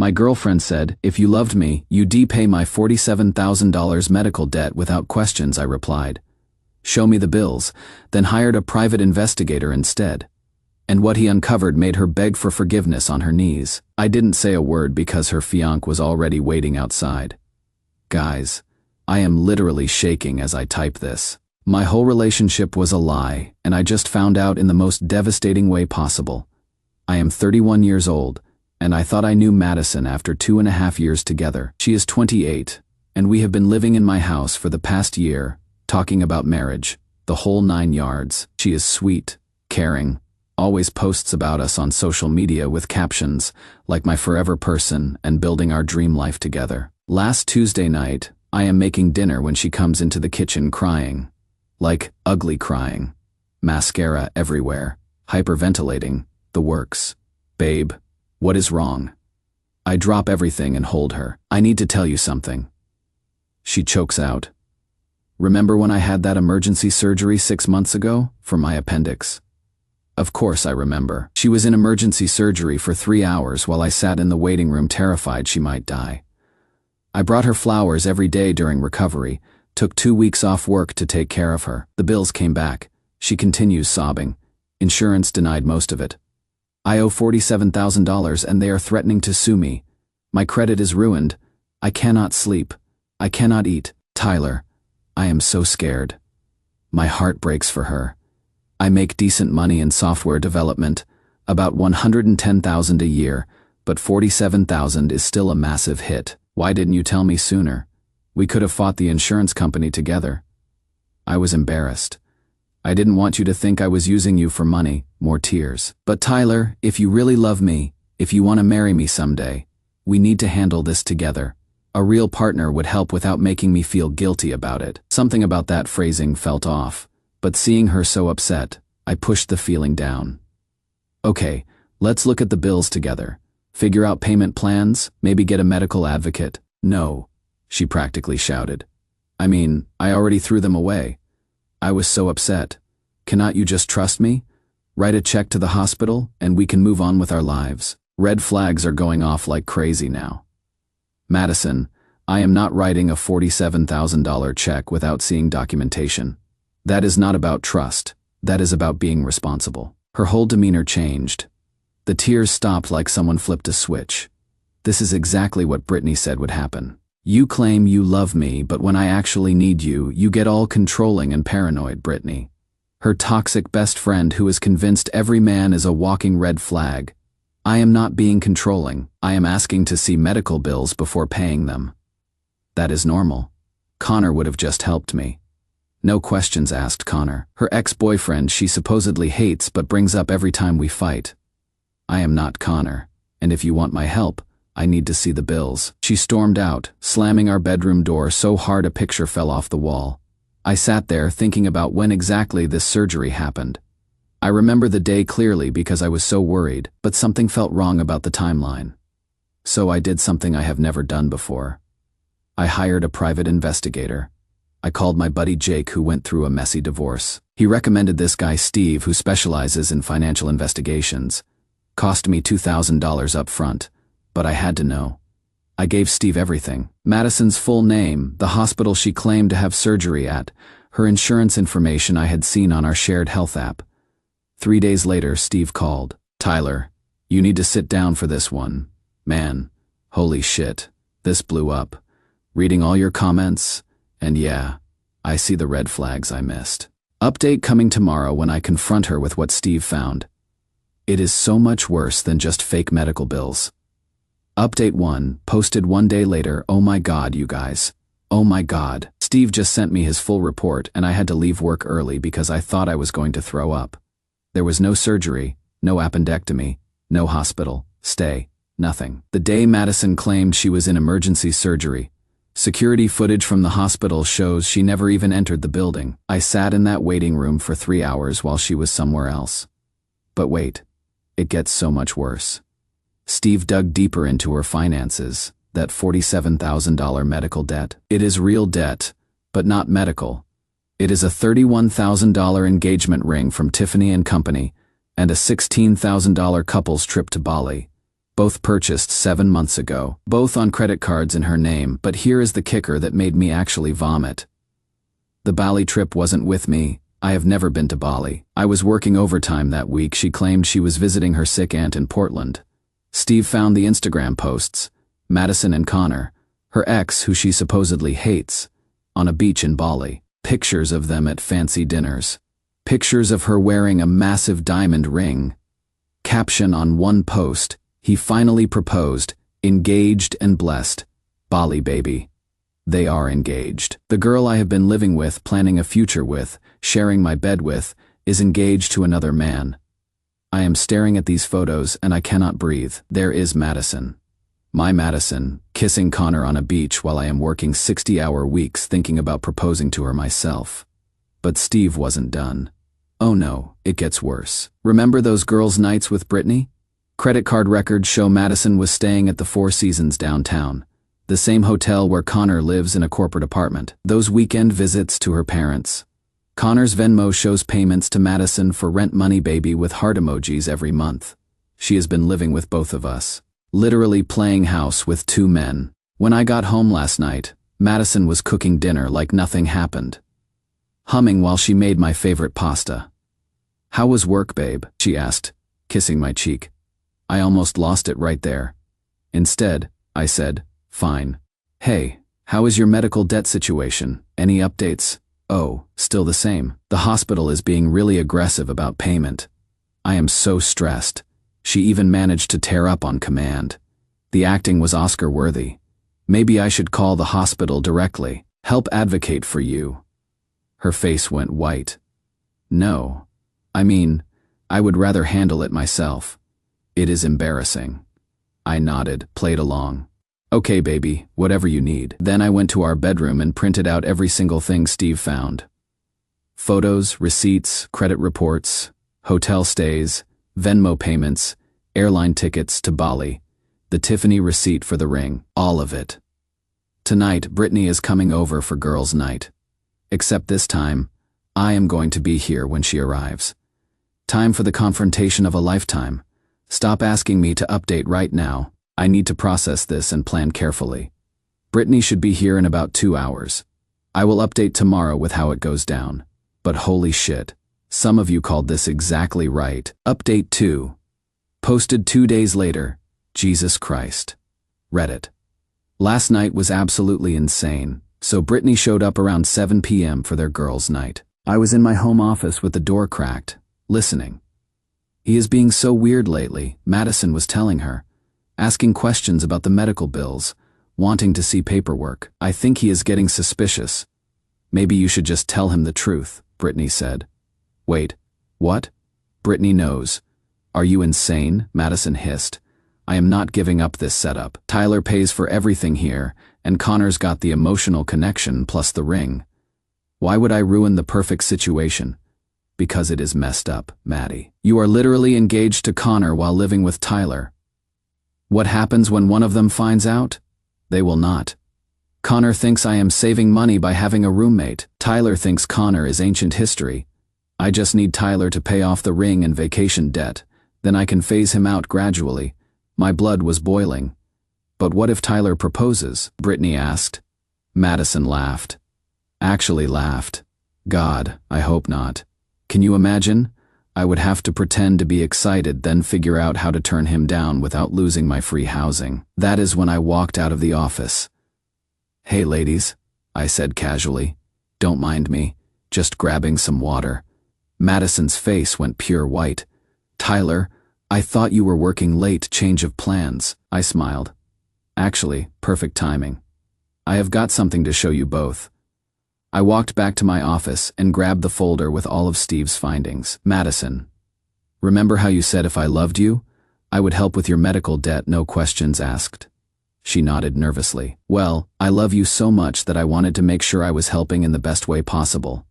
My girlfriend said, "If you loved me, you'd pay my $47,000 medical debt without questions," I replied. "Show me the bills," then hired a private investigator instead. And what he uncovered made her beg for forgiveness on her knees. I didn't say a word because her fiancé was already waiting outside. Guys, I am literally shaking as I type this. My whole relationship was a lie, and I just found out in the most devastating way possible. I am 31 years old, and I thought I knew Madison after 2.5 years together. She is 28, and we have been living in my house for the past year, talking about marriage, the whole 9 yards. She is sweet, caring, always posts about us on social media with captions like "my forever person" and "building our dream life together." Last Tuesday night, I am making dinner when she comes into the kitchen crying. Like, ugly crying. Mascara everywhere, hyperventilating, the works. "Babe, what is wrong?" I drop everything and hold her. "I need to tell you something." She chokes out. "Remember when I had that emergency surgery 6 months ago for my appendix?" Of course I remember. She was in emergency surgery for 3 hours while I sat in the waiting room terrified she might die. I brought her flowers every day during recovery, took 2 weeks off work to take care of her. The bills came back. She continues sobbing. Insurance denied most of it. I owe $47,000 and they are threatening to sue me. My credit is ruined. I cannot sleep. I cannot eat. Tyler, I am so scared. My heart breaks for her. I make decent money in software development, about $110,000 a year, but $47,000 is still a massive hit. Why didn't you tell me sooner? We could have fought the insurance company together. I was embarrassed. I didn't want you to think I was using you for money. More tears. But Tyler, if you really love me, if you want to marry me someday, we need to handle this together. A real partner would help without making me feel guilty about it. Something about that phrasing felt off, but seeing her so upset, I pushed the feeling down. "Okay, let's look at the bills together. Figure out payment plans, maybe get a medical advocate." "No," she practically shouted. "I mean, I already threw them away. I was so upset. Cannot you just trust me? Write a check to the hospital, and we can move on with our lives." Red flags are going off like crazy now. "Madison, I am not writing a $47,000 check without seeing documentation. That is not about trust. That is about being responsible." Her whole demeanor changed. The tears stopped like someone flipped a switch. "This is exactly what Brittany said would happen. You claim you love me, but when I actually need you, you get all controlling and paranoid, Brittany." Her toxic best friend who is convinced every man is a walking red flag. I am not being controlling. I am asking to see medical bills before paying them. That is normal. Connor would have just helped me. No questions asked Connor, her ex-boyfriend she supposedly hates but brings up every time we fight. I am not Connor, and if you want my help, I need to see the bills. She stormed out, slamming our bedroom door so hard a picture fell off the wall. I sat there thinking about when exactly this surgery happened. I remember the day clearly because I was so worried, but something felt wrong about the timeline. So I did something I have never done before. I hired a private investigator. I called my buddy Jake, who went through a messy divorce. He recommended this guy Steve, who specializes in financial investigations. Cost me $2,000 up front, but I had to know. I gave Steve everything. Madison's full name, the hospital she claimed to have surgery at, her insurance information I had seen on our shared health app. 3 days later, Steve called. "Tyler, you need to sit down for this one. Man, holy shit, this blew up. Reading all your comments, and yeah, I see the red flags I missed. Update coming tomorrow when I confront her with what Steve found. It is so much worse than just fake medical bills." Update 1, posted 1 day later. Oh my god, you guys. Oh my god. Steve just sent me his full report and I had to leave work early because I thought I was going to throw up. There was no surgery, no appendectomy, no hospital stay, nothing. The day Madison claimed she was in emergency surgery, security footage from the hospital shows she never even entered the building. I sat in that waiting room for 3 hours while she was somewhere else. But wait, it gets so much worse. Steve dug deeper into her finances, that $47,000 medical debt. It is real debt, but not medical. It is a $31,000 engagement ring from Tiffany & Company and a $16,000 couple's trip to Bali. Both purchased 7 months ago, both on credit cards in her name, but here is the kicker that made me actually vomit. The Bali trip wasn't with me. I have never been to Bali. I was working overtime that week. She claimed she was visiting her sick aunt in Portland. Steve found the Instagram posts. Madison and Connor, her ex who she supposedly hates, on a beach in Bali. Pictures of them at fancy dinners. Pictures of her wearing a massive diamond ring. Caption on one post, "He finally proposed, engaged and blessed. Bali baby." They are engaged. The girl I have been living with, planning a future with, sharing my bed with, is engaged to another man. I am staring at these photos and I cannot breathe. There is Madison. My Madison, kissing Connor on a beach while I am working 60-hour weeks thinking about proposing to her myself. But Steve wasn't done. Oh no, it gets worse. Remember those girls' nights with Brittany? Credit card records show Madison was staying at the Four Seasons downtown, the same hotel where Connor lives in a corporate apartment. Those weekend visits to her parents. Connor's Venmo shows payments to Madison for rent money baby with heart emojis every month. She has been living with both of us. Literally playing house with two men. When I got home last night, Madison was cooking dinner like nothing happened. Humming while she made my favorite pasta. "How was work, babe?" she asked, kissing my cheek. I almost lost it right there. Instead, I said, "Fine." "Hey, how is your medical debt situation? Any updates?" "Oh, still the same. The hospital is being really aggressive about payment. I am so stressed." She even managed to tear up on command. The acting was Oscar-worthy. "Maybe I should call the hospital directly. Help advocate for you." Her face went white. "No. I mean, I would rather handle it myself. It is embarrassing." I nodded, played along. "Okay, baby, whatever you need." Then I went to our bedroom and printed out every single thing Steve found. Photos, receipts, credit reports, hotel stays, Venmo payments, airline tickets to Bali, the Tiffany receipt for the ring, all of it. Tonight, Brittany is coming over for girls' night. Except this time, I am going to be here when she arrives. Time for the confrontation of a lifetime. Stop asking me to update right now. I need to process this and plan carefully. Brittany should be here in about 2 hours. I will update tomorrow with how it goes down. But holy shit, some of you called this exactly right. Update 2. Posted 2 days later. Jesus Christ. Reddit. Last night was absolutely insane, so Brittany showed up around 7 p.m. for their girls' night. I was in my home office with the door cracked, listening. "He is being so weird lately," Madison was telling her, asking questions about the medical bills, wanting to see paperwork. "I think he is getting suspicious. Maybe you should just tell him the truth," Brittany said. "Wait, what?" "Brittany knows." "Are you insane?" Madison hissed. "I am not giving up this setup. Tyler pays for everything here, and Connor's got the emotional connection plus the ring. Why would I ruin the perfect situation?" "Because it is messed up, Maddie. You are literally engaged to Connor while living with Tyler. What happens when one of them finds out? They will not. Connor thinks I am saving money by having a roommate. Tyler thinks Connor is ancient history. I just need Tyler to pay off the ring and vacation debt, then I can phase him out gradually." My blood was boiling. "But what if Tyler proposes?" Brittany asked. Madison laughed. Actually laughed. "God, I hope not. Can you imagine? I would have to pretend to be excited, then figure out how to turn him down without losing my free housing." That is when I walked out of the office. "Hey ladies," I said casually. "Don't mind me, just grabbing some water." Madison's face went pure white. "Tyler, I thought you were working late, change of plans." I smiled. "Actually, perfect timing. I have got something to show you both." I walked back to my office and grabbed the folder with all of Steve's findings. "Madison, remember how you said if I loved you, I would help with your medical debt, no questions asked?" She nodded nervously. "Well, I love you so much that I wanted to make sure I was helping in the best way possible.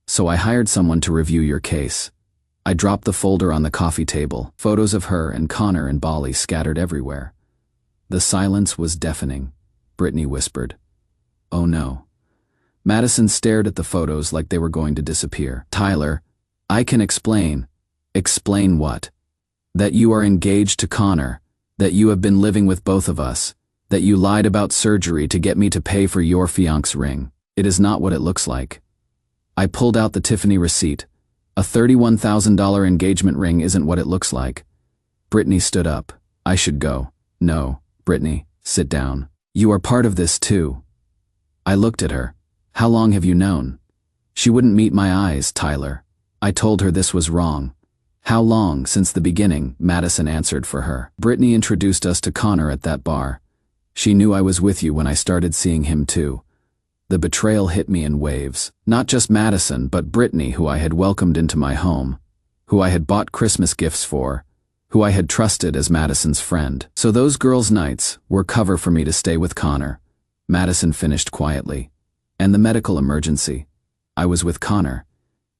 So I hired someone to review your case." I dropped the folder on the coffee table, photos of her and Connor in Bali scattered everywhere. The silence was deafening. Brittany whispered, "Oh no." Madison stared at the photos like they were going to disappear. "Tyler, I can explain." "Explain what?" "That you are engaged to Connor. That you have been living with both of us. That you lied about surgery to get me to pay for your fiancé's ring. It is not what it looks like. I pulled out the Tiffany receipt. A $31,000 engagement ring isn't what it looks like. Brittany stood up. I should go. No, Brittany, sit down. You are part of this too. I looked at her. How long have you known? She wouldn't meet my eyes, Tyler. I told her this was wrong. How long? Since the beginning, Madison answered for her. Brittany introduced us to Connor at that bar. She knew I was with you when I started seeing him too. The betrayal hit me in waves. Not just Madison, but Brittany, who I had welcomed into my home, who I had bought Christmas gifts for, who I had trusted as Madison's friend. So those girls' nights were cover for me to stay with Connor. Madison finished quietly. And the medical emergency. I was with Connor,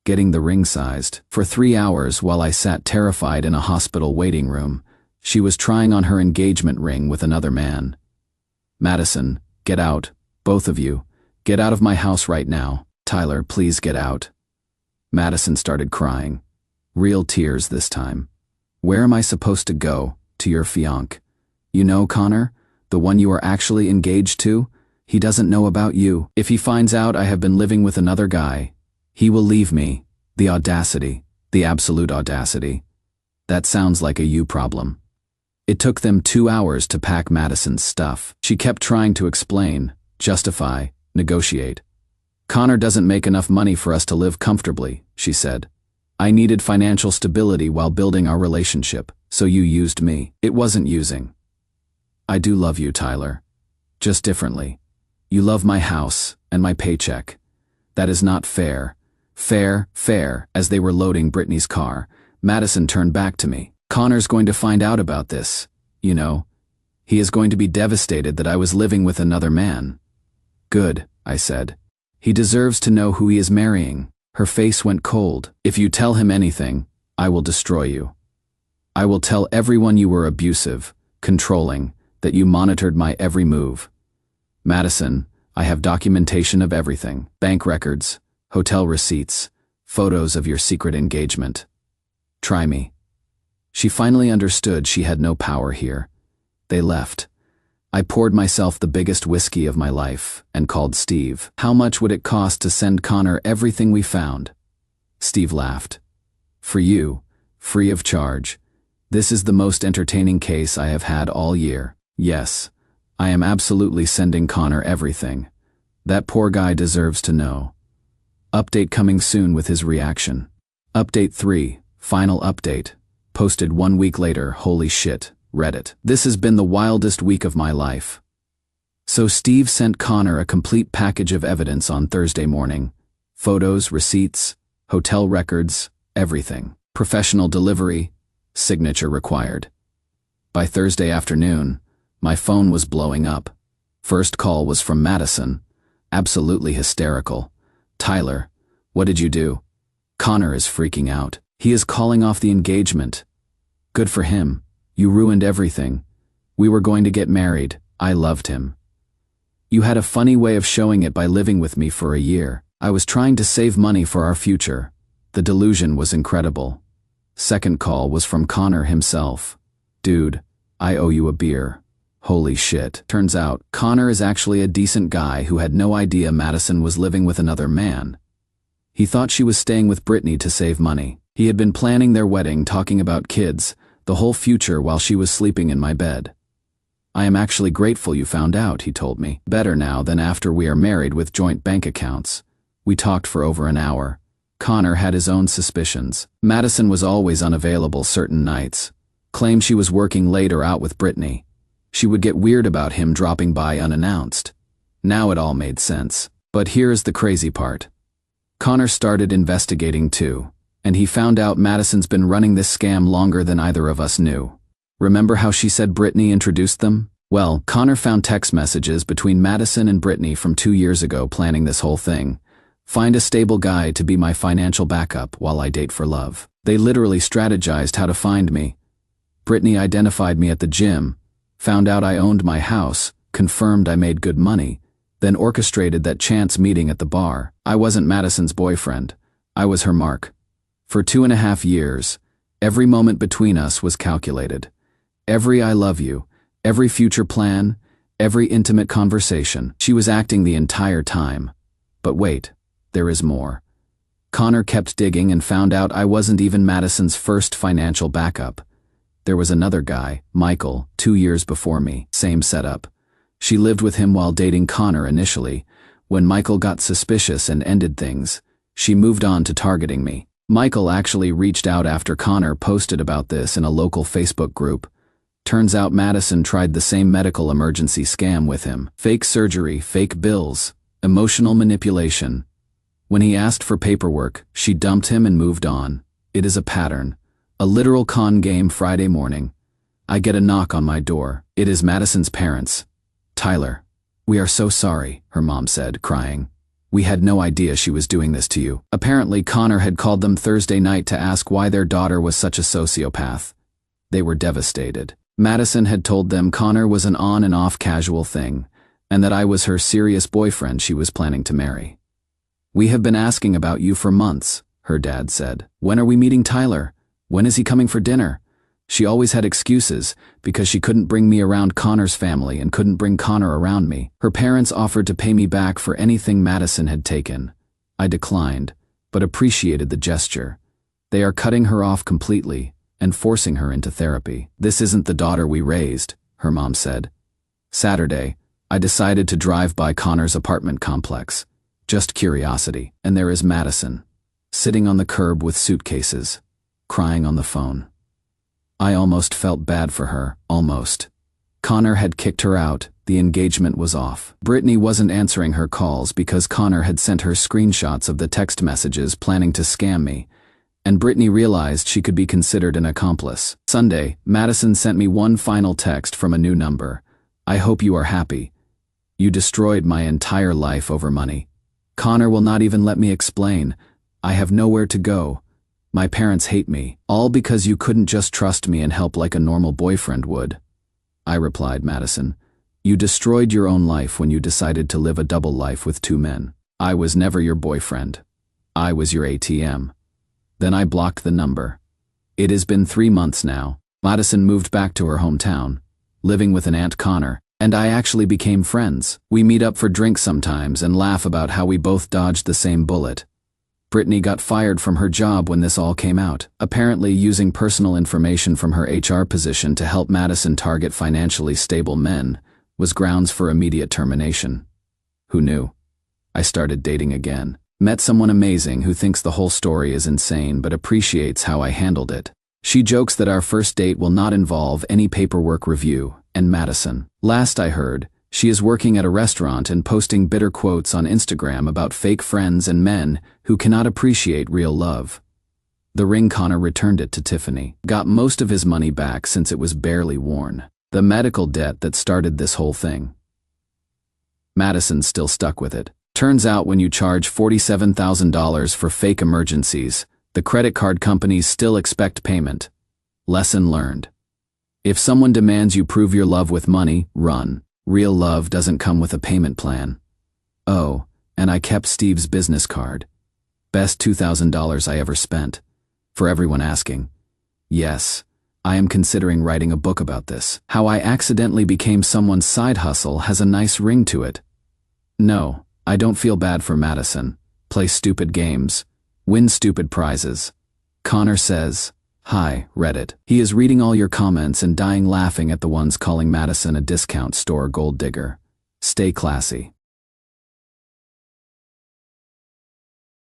getting the ring sized. For 3 hours while I sat terrified in a hospital waiting room, she was trying on her engagement ring with another man. Madison, get out, both of you. Get out of my house right now. Tyler, please get out. Madison started crying. Real tears this time. Where am I supposed to go? To your fiancé. You know, Connor? The one you are actually engaged to? He doesn't know about you. If he finds out I have been living with another guy, he will leave me. The audacity. The absolute audacity. That sounds like a you problem. It took them 2 hours to pack Madison's stuff. She kept trying to explain, justify, negotiate. Connor doesn't make enough money for us to live comfortably, she said. I needed financial stability while building our relationship, so you used me. It wasn't using. I do love you, Tyler. Just differently. You love my house and my paycheck. That is not fair. Fair. As they were loading Brittany's car, Madison turned back to me. Connor's going to find out about this, you know. He is going to be devastated that I was living with another man. Good, I said. He deserves to know who he is marrying. Her face went cold. If you tell him anything, I will destroy you. I will tell everyone you were abusive, controlling, that you monitored my every move. Madison, I have documentation of everything. Bank records, hotel receipts, photos of your secret engagement. Try me. She finally understood she had no power here. They left. I poured myself the biggest whiskey of my life and called Steve. How much would it cost to send Connor everything we found? Steve laughed. For you, free of charge. This is the most entertaining case I have had all year. Yes, I am absolutely sending Connor everything. That poor guy deserves to know. Update coming soon with his reaction. Update 3, final update. Posted 1 week later. Holy shit. Reddit. This has been the wildest week of my life. So Steve sent Connor a complete package of evidence on Thursday morning. Photos, receipts, hotel records, everything. Professional delivery, signature required. By Thursday afternoon, my phone was blowing up. First call was from Madison. Absolutely hysterical. Tyler, what did you do? Connor is freaking out. He is calling off the engagement. Good for him. You ruined everything. We were going to get married. I loved him. You had a funny way of showing it by living with me for a year. I was trying to save money for our future. The delusion was incredible. Second call was from Connor himself. Dude, I owe you a beer. Holy shit. Turns out, Connor is actually a decent guy who had no idea Madison was living with another man. He thought she was staying with Brittany to save money. He had been planning their wedding, talking about kids, the whole future while she was sleeping in my bed. I am actually grateful you found out, he told me. Better now than after we are married with joint bank accounts. We talked for over an hour. Connor had his own suspicions. Madison was always unavailable certain nights. Claimed she was working late or out with Brittany. She would get weird about him dropping by unannounced. Now it all made sense. But here's the crazy part. Connor started investigating too. And he found out Madison's been running this scam longer than either of us knew. Remember how she said Brittany introduced them? Well, Connor found text messages between Madison and Brittany from 2 years ago planning this whole thing. Find a stable guy to be my financial backup while I date for love. They literally strategized how to find me. Brittany identified me at the gym, found out I owned my house, confirmed I made good money, then orchestrated that chance meeting at the bar. I wasn't Madison's boyfriend. I was her mark. For 2.5 years, every moment between us was calculated. Every I love you, every future plan, every intimate conversation. She was acting the entire time. But wait, there is more. Connor kept digging and found out I wasn't even Madison's first financial backup. There was another guy, Michael, 2 years before me, same setup. She lived with him while dating Connor initially. When Michael got suspicious and ended things, she moved on to targeting me. Michael actually reached out after Connor posted about this in a local Facebook group. Turns out Madison tried the same medical emergency scam with him. Fake surgery, fake bills, emotional manipulation. When he asked for paperwork, she dumped him and moved on. It is a pattern. A literal con game. Friday morning. I get a knock on my door. It is Madison's parents. Tyler, we are so sorry, her mom said, crying. We had no idea she was doing this to you. Apparently, Connor had called them Thursday night to ask why their daughter was such a sociopath. They were devastated. Madison had told them Connor was an on and off casual thing, and that I was her serious boyfriend she was planning to marry. We have been asking about you for months, her dad said. When are we meeting Tyler? When is he coming for dinner? She always had excuses, because she couldn't bring me around Connor's family and couldn't bring Connor around me. Her parents offered to pay me back for anything Madison had taken. I declined, but appreciated the gesture. They are cutting her off completely and forcing her into therapy. This isn't the daughter we raised, her mom said. Saturday, I decided to drive by Connor's apartment complex. Just curiosity. And there is Madison, sitting on the curb with suitcases, crying on the phone. I almost felt bad for her, almost. Connor had kicked her out, the engagement was off. Brittany wasn't answering her calls because Connor had sent her screenshots of the text messages planning to scam me, and Brittany realized she could be considered an accomplice. Sunday, Madison sent me one final text from a new number. I hope you are happy. You destroyed my entire life over money. Connor will not even let me explain. I have nowhere to go. My parents hate me, all because you couldn't just trust me and help like a normal boyfriend would. I replied, Madison, you destroyed your own life when you decided to live a double life with 2 men. I was never your boyfriend. I was your ATM. Then I blocked the number. It has been 3 months now. Madison moved back to her hometown, living with an Aunt Connor, and I actually became friends. We meet up for drinks sometimes and laugh about how we both dodged the same bullet. Brittany got fired from her job when this all came out, apparently using personal information from her HR position to help Madison target financially stable men was grounds for immediate termination. Who knew? I started dating again. Met someone amazing who thinks the whole story is insane but appreciates how I handled it. She jokes that our first date will not involve any paperwork review, and Madison. Last I heard, she is working at a restaurant and posting bitter quotes on Instagram about fake friends and men who cannot appreciate real love. The ring. Connor returned it to Tiffany, got most of his money back since it was barely worn. The medical debt that started this whole thing. Madison's still stuck with it. Turns out when you charge $47,000 for fake emergencies, the credit card companies still expect payment. Lesson learned. If someone demands you prove your love with money, run. Real love doesn't come with a payment plan. Oh, and I kept Steve's business card. Best $2,000 I ever spent. For everyone asking. Yes, I am considering writing a book about this. How I accidentally became someone's side hustle has a nice ring to it. No, I don't feel bad for Madison. Play stupid games. Win stupid prizes. Connor says, "Hi, Reddit." He is reading all your comments and dying laughing at the ones calling Madison a discount store gold digger. Stay classy.